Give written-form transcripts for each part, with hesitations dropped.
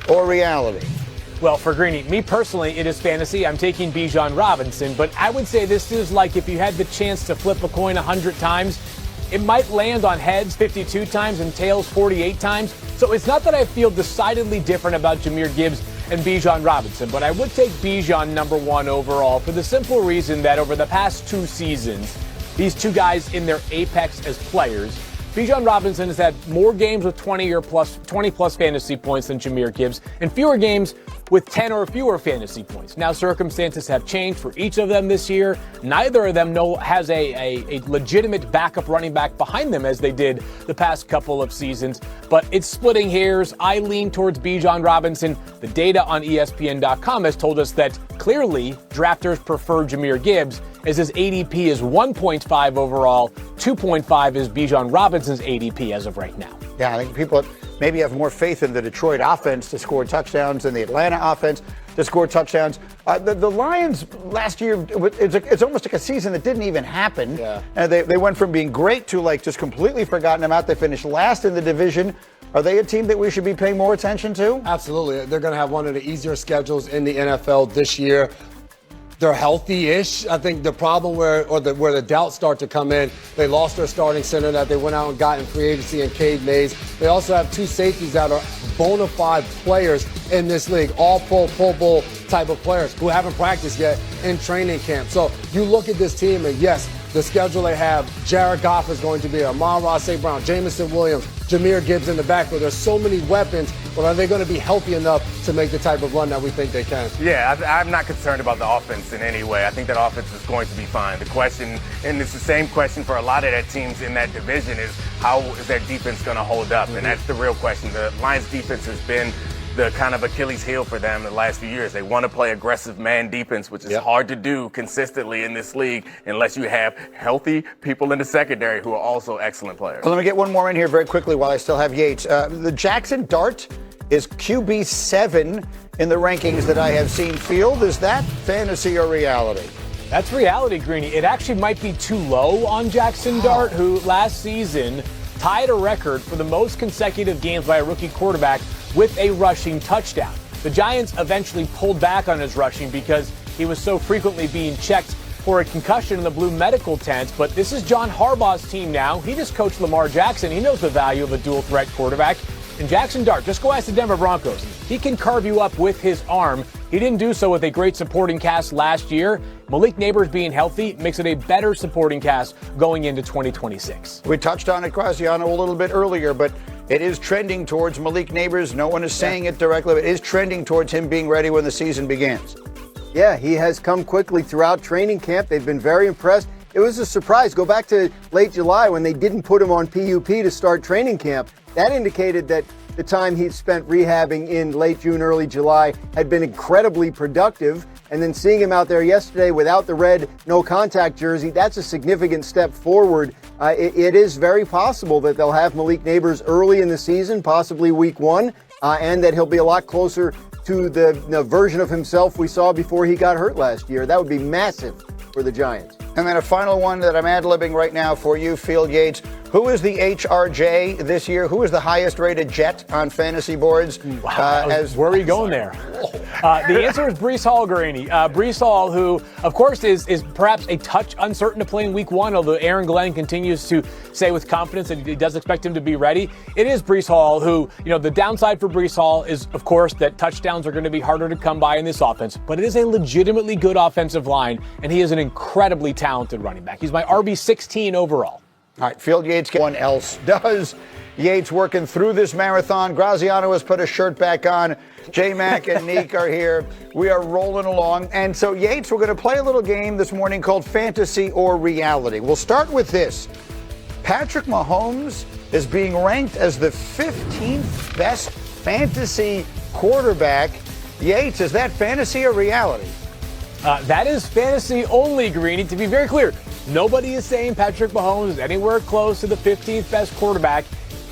or reality? Well, for Greeny, me personally, it is fantasy. I'm taking Bijan Robinson, but I would say this is like if you had the chance to flip a coin 100 times, it might land on heads 52 times and tails 48 times. So it's not that I feel decidedly different about Jahmyr Gibbs and Bijan Robinson, but I would take Bijan number one overall for the simple reason that over the past 2 seasons, these two guys in their apex as players, Bijan Robinson has had more games with 20 plus fantasy points than Jahmyr Gibbs, and fewer games with 10 or fewer fantasy points. Now, circumstances have changed for each of them this year. Neither of them has a legitimate backup running back behind them as they did the past couple of seasons, but it's splitting hairs. I lean towards Bijan Robinson. The data on ESPN.com has told us that clearly drafters prefer Jahmyr Gibbs, as his ADP is 1.5 overall, 2.5 is Bijan Robinson's ADP as of right now. Yeah, I think people maybe have more faith in the Detroit offense to score touchdowns than the Atlanta offense to score touchdowns. The Lions last year, it's almost like a season that didn't even happen. Yeah. They went from being great to like just completely forgotten about. They finished last in the division. Are they a team that we should be paying more attention to? Absolutely. They're going to have one of the easier schedules in the NFL this year. They're healthy-ish. I think the problem where the doubts start to come in, they lost their starting center that they went out and got in free agency in Cade Mays. They also have 2 safeties that are bona fide players in this league, all Pro Bowl type of players who haven't practiced yet in training camp. So you look at this team, and yes, the schedule they have, Jared Goff is going to be there, Amon-Ra St. Brown, Jameson Williams, Jahmyr Gibbs in the backfield. There's so many weapons, but are they going to be healthy enough to make the type of run that we think they can? Yeah, I'm not concerned about the offense in any way. I think that offense is going to be fine. The question, and it's the same question for a lot of that teams in that division, is how is that defense going to hold up? And that's the real question. The Lions defense has been the kind of Achilles heel for them the last few years. They want to play aggressive man defense, which is hard to do consistently in this league unless you have healthy people in the secondary who are also excellent players. Well, let me get one more in here very quickly while I still have Yates. The Jackson Dart is QB 7 in the rankings that I have seen. Field, is that fantasy or reality? That's reality, Greeny. It actually might be too low on Jackson Dart, who last season tied a record for the most consecutive games by a rookie quarterback with a rushing touchdown. The Giants eventually pulled back on his rushing because he was so frequently being checked for a concussion in the blue medical tent. But this is John Harbaugh's team now. He just coached Lamar Jackson. He knows the value of a dual threat quarterback. And Jackson Dart, just go ask the Denver Broncos. He can carve you up with his arm. He didn't do so with a great supporting cast last year. Malik Neighbors being healthy makes it a better supporting cast going into 2026. We touched on it, Graziano, a little bit earlier, but it is trending towards Malik Neighbors. No one is saying it directly, but it is trending towards him being ready when the season begins. Yeah, he has come quickly throughout training camp. They've been very impressed. It was a surprise. Go back to late July when they didn't put him on PUP to start training camp. That indicated that the time he'd spent rehabbing in late June, early July had been incredibly productive. And then seeing him out there yesterday without the red no contact jersey, that's a significant step forward. It is very possible that they'll have Malik Neighbors early in the season, possibly week 1, and that he'll be a lot closer to the version of himself we saw before he got hurt last year. That would be massive for the Giants. And then a final one that I'm ad-libbing right now for you, Field Yates. Who is the HRJ this year? Who is the highest rated Jet on fantasy boards? Wow, where are you going there? The answer is Breece Hall, Greeny. Breece Hall, who, of course, is perhaps a touch uncertain to play in week 1, although Aaron Glenn continues to say with confidence that he does expect him to be ready. It is Breece Hall who, the downside for Breece Hall is, of course, that touchdowns are going to be harder to come by in this offense, but it is a legitimately good offensive line, and he is an incredibly talented running back. He's my RB16 overall. All right, Field Yates, one else does. Yates working through this marathon. Graziano has put his shirt back on. J-Mac and Neek are here. We are rolling along. And so, Yates, we're going to play a little game this morning called Fantasy or Reality. We'll start with this. Patrick Mahomes is being ranked as the 15th best fantasy quarterback. Yates, is that fantasy or reality? That is fantasy only, Greeny. To be very clear, nobody is saying Patrick Mahomes is anywhere close to the 15th best quarterback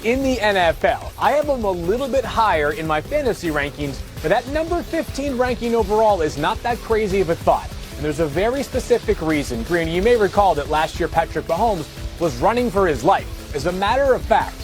in the NFL. I have him a little bit higher in my fantasy rankings, but that number 15 ranking overall is not that crazy of a thought. And there's a very specific reason. Greeny, you may recall that last year Patrick Mahomes was running for his life. As a matter of fact,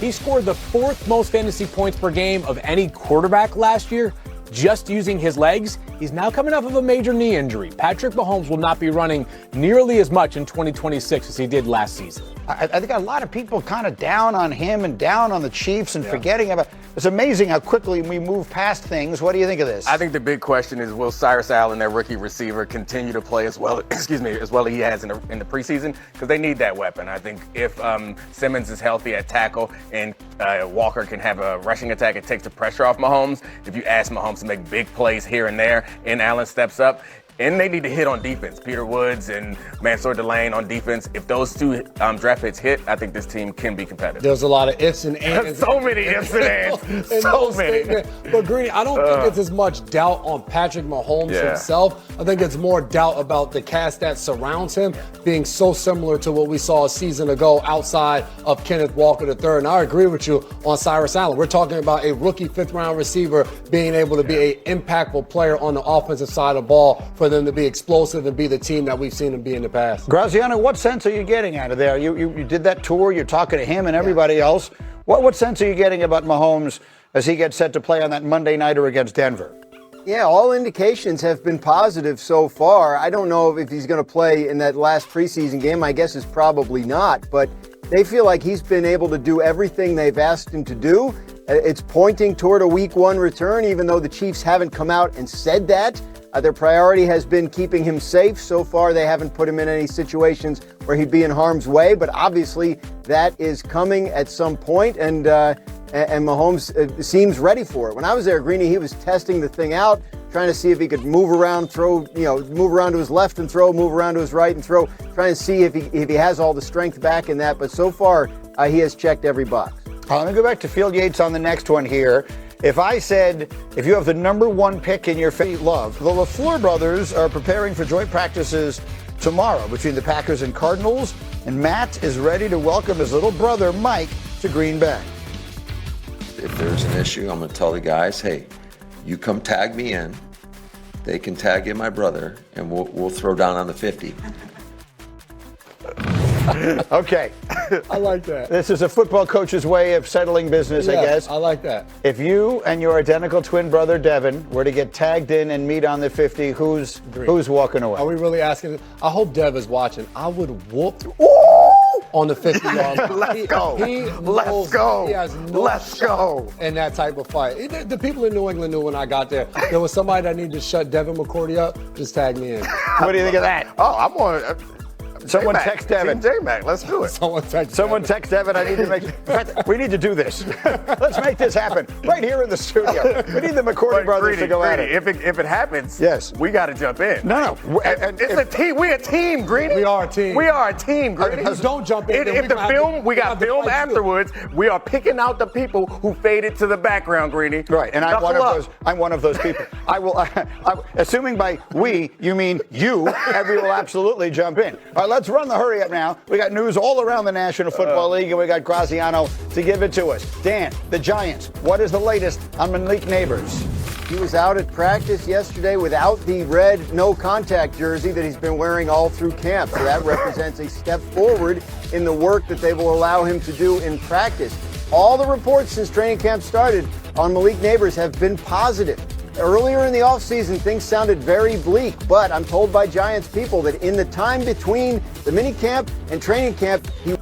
He scored the 4th most fantasy points per game of any quarterback last year, just using his legs. He's now coming off of a major knee injury. Patrick Mahomes will not be running nearly as much in 2026 as he did last season. I think a lot of people kind of down on him and down on the Chiefs and forgetting about. It's amazing how quickly we move past things. What do you think of this? I think the big question is, will Cyrus Allen, their rookie receiver, continue to play as well? As well as he has in the preseason, because they need that weapon. I think if Simmons is healthy at tackle and Walker can have a rushing attack, it takes the pressure off Mahomes. If you ask Mahomes to make big plays here and there, and Allen steps up. And they need to hit on defense. Peter Woods and Mansour Delane on defense. If those two draft hits hit, I think this team can be competitive. There's a lot of ifs and ands. So many ifs and ands. So many. But Greeny, I don't think it's as much doubt on Patrick Mahomes himself. I think it's more doubt about the cast that surrounds him being so similar to what we saw a season ago outside of Kenneth Walker III. And I agree with you on Cyrus Allen. We're talking about a rookie 5th-round receiver being able to be an impactful player on the offensive side of the ball for them to be explosive and be the team that we've seen them be in the past. Graziano, what sense are you getting out of there? You did that tour. You're talking to him and everybody else. What sense are you getting about Mahomes as he gets set to play on that Monday nighter against Denver? Yeah, all indications have been positive so far. I don't know if he's going to play in that last preseason game. My guess is probably not, but they feel like he's been able to do everything they've asked him to do. It's pointing toward a week 1 return, even though the Chiefs haven't come out and said that. Their priority has been keeping him safe. So far, they haven't put him in any situations where he'd be in harm's way, but obviously that is coming at some point, and Mahomes seems ready for it. When I was there, Greeny, he was testing the thing out, trying to see if he could move around, move around to his left and throw, move around to his right and throw, trying to see if he has all the strength back in that. But so far, he has checked every box. Let me go back to Field Yates on the next one here. If I said, if you have the number 1 pick in your love, the LaFleur brothers are preparing for joint practices tomorrow between the Packers and Cardinals, and Matt is ready to welcome his little brother, Mike, to Green Bay. If there's an issue, I'm going to tell the guys, hey, you come tag me in. They can tag in my brother, and we'll throw down on the 50. Okay. I like that. This is a football coach's way of settling business, I guess. I like that. If you and your identical twin brother, Devin, were to get tagged in and meet on the 50, who's walking away? Are we really asking? I hope Dev is watching. I would whoop on the 50-yard line. Let's go. Let's go. He has no Let's go. in that type of fight. The people in New England knew when I got there. There was somebody that needed to shut Devin McCourty up. Just tag me in. What do you think of that? Oh, I'm on. Someone J-Mac. text Devin. Team J-Mac, let's do it. Someone text Devin. I need to make. In fact, we need to do this. Let's make this happen right here in the studio. We need the McCourty brothers to go at it. If it happens, yes, we got to jump in. No. And it's a team. We're a team, Greeny. We are a team. We are a team, Greeny. Don't jump in. If the film, we got film afterwards. We are picking out the people who faded to the background, Greeny. Right, and I'm one of those people. I will, assuming by we you mean you, and we will absolutely jump in. All right, let's run the hurry up now. We got news all around the National Football League, and we got Graziano to give it to us. Dan, the Giants, what is the latest on Malik Neighbors? He was out at practice yesterday without the red no-contact jersey that he's been wearing all through camp. So that represents a step forward in the work that they will allow him to do in practice. All the reports since training camp started on Malik Neighbors have been positive. Earlier in the offseason, things sounded very bleak, but I'm told by Giants people that in the time between the minicamp and training camp, he